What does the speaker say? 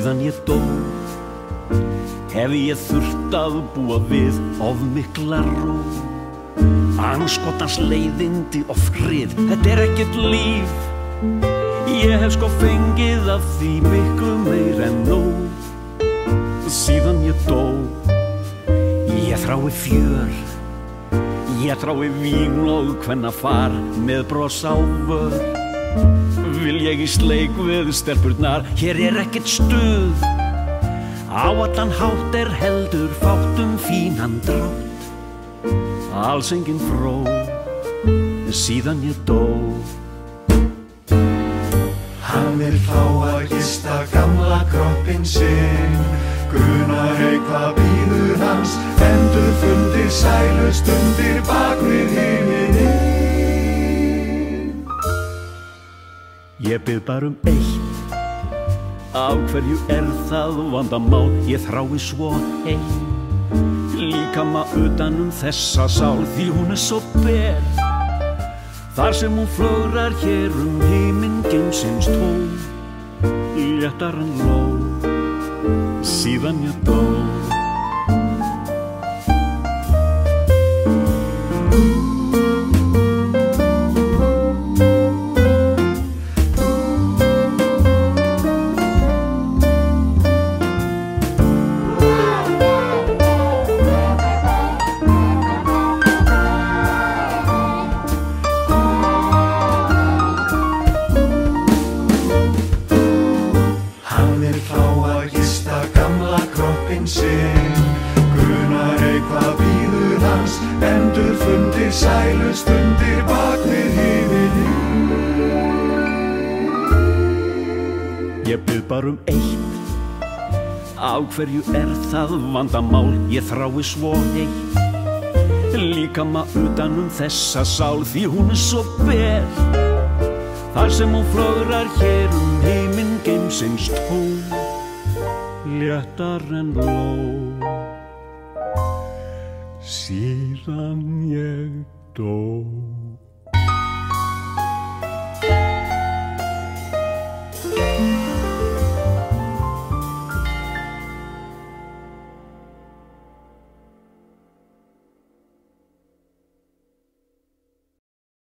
Síðan ég dó hef ég þurft að búa við of mikla ró. Andskotans leiðindi og frið, þetta ekkert líf. Ég hef sko fengið af því miklu meir en nóg. Síðan ég dó, ég þrái fjör, ég þrái vín og kvennafar með bros á vör. Vil ég í sleik við stelpurnar, hér ekkert stuð. Á allan hátt heldur fátt fínan drátt. Alls engin fró, síðan ég dó. Hann vill fá að gista gamla kroppinn sinn, grunar hvað bíður hans, endurfundir sælustundir bak við himininn. Ég bið bara eitt, af hverju það vandamál? Ég þrái svo ein, líkama utan þessa sál, því hún svo ber. Þar sem hún flögrar hér heiminn geimsins tóm, léttar en ló, síðan ég dó. Grunar hvað bíður hans, endurfundir sælustundir bak við himininn. Ég bið bara eitt, af hverju það vandamál? Ég þrái svo eitt, líkama utan þessa sál, því hún svo ber. Þar sem hún flögrar hér heiminn geimsins tóm, léttar en ló, síðan ég dó.